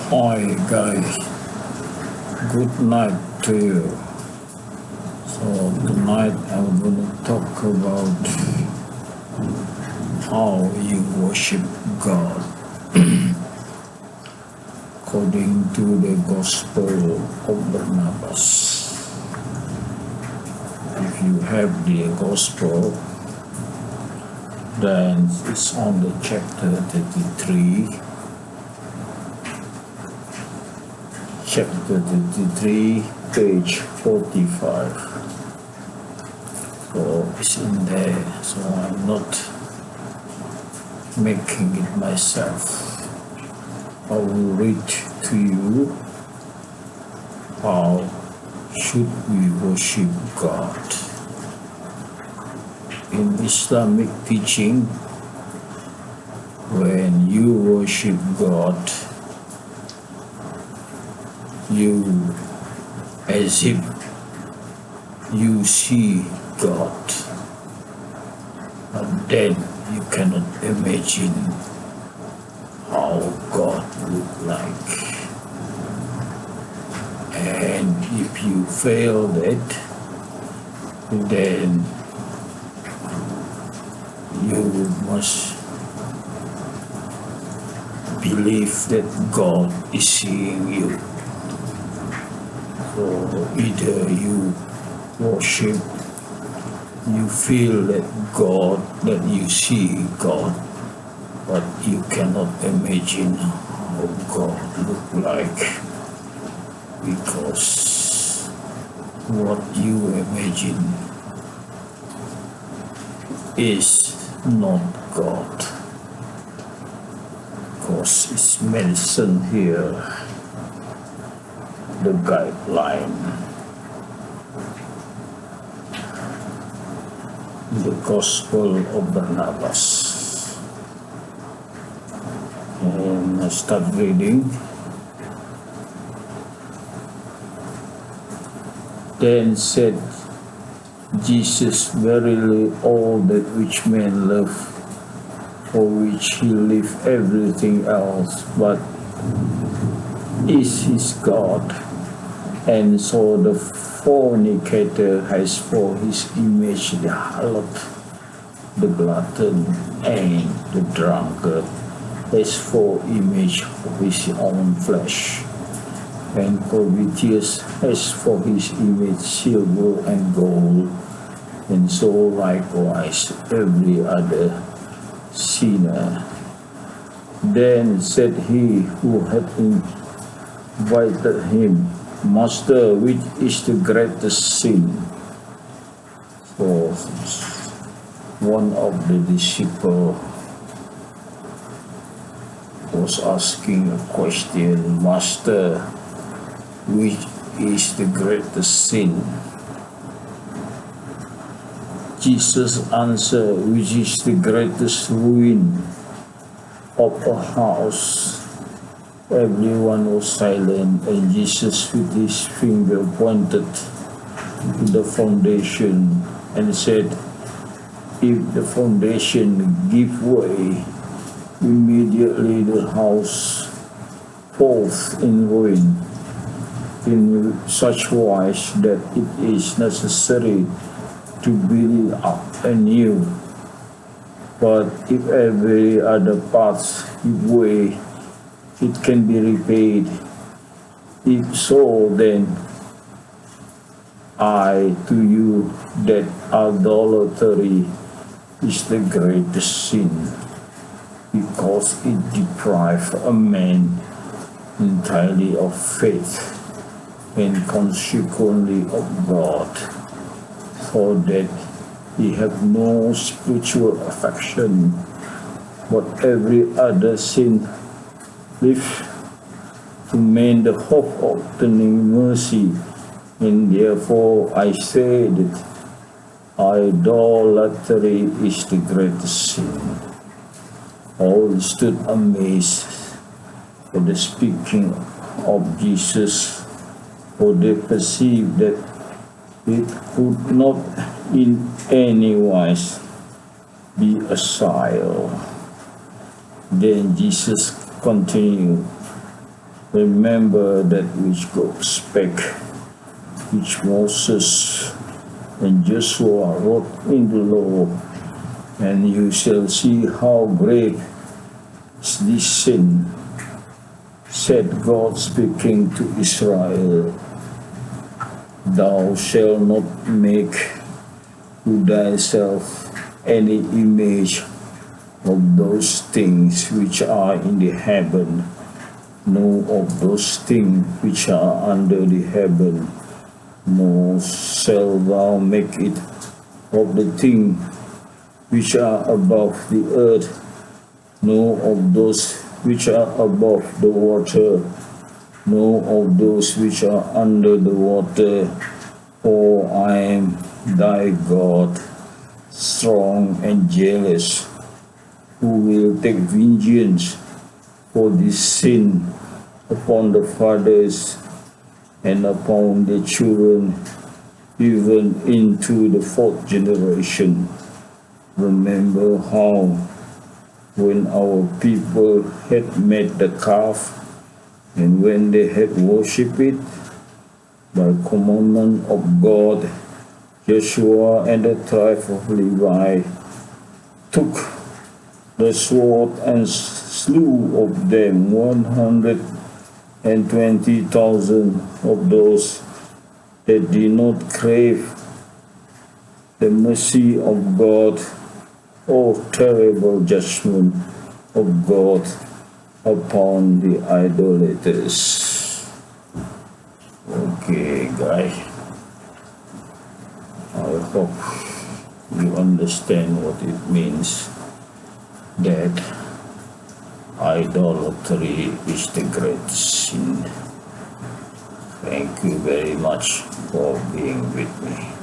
Hi guys, good night to you. So tonight I'm going to talk about how you worship God according to the Gospel of Barnabas. If you have the Gospel, then it's on the chapter 33. Chapter 33, page 45. So it's in there, so I'm not making it myself. I will read to you how should we worship God. In Islamic teaching, when you worship God, you as if you see God, but then you cannot imagine how God look like. And if you fail that, then you must believe that God is seeing you. So either you worship, you feel that you see God, but you cannot imagine how God look like, because what you imagine is not God, because it's mentioned here, the guideline, the Gospel of Barnabas. And I start reading. Then said Jesus, verily all that which men love, for which he leave everything else, but is his God. And so the fornicator has for his image the harlot, the glutton, and the drunkard, as for image of his own flesh, and covetous as for his image silver and gold, and so likewise every other sinner. Then said he who had invited him, Master, which is the greatest sin? For one of the disciples was asking a question, Master, which is the greatest sin? Jesus answered, which is the greatest ruin of a house? Everyone was silent, and Jesus with his finger pointed to the foundation and said, if the foundation give way, immediately the house falls in ruin, in such wise that it is necessary to build it up anew. But if every other part give way, it can be repaid. If so, then I to you that idolatry is the greatest sin, because it deprives a man entirely of faith, and consequently of God, so that he have no spiritual affection, but every other sin live to man the hope of obtaining mercy. And therefore I say that idolatry is the greatest sin. All stood amazed at the speaking of Jesus, for they perceived that it could not in any wise be a sign. Then Jesus continued, Remember that which God spake, which Moses and Joshua wrote in the law, and you shall see how great is this sin, said God speaking to Israel. Thou shalt not make to thyself any image of those things which are in the heaven, nor of those things which are under the heaven, nor shalt thou make it of the things which are above the earth, nor of those which are above the water, nor of those which are under the water, for I am thy God, strong and jealous, who will take vengeance for this sin upon the fathers and upon the children, even into the fourth generation. Remember how, when our people had made the calf, and when they had worshipped it, by commandment of God, Joshua and the tribe of Levi took the sword and slew of them 120,000 of those that did not crave the mercy of God. O terrible judgment of God upon the idolaters. Okay, guys, I hope you understand what it means that idolatry is the great sin. Thank you very much for being with me.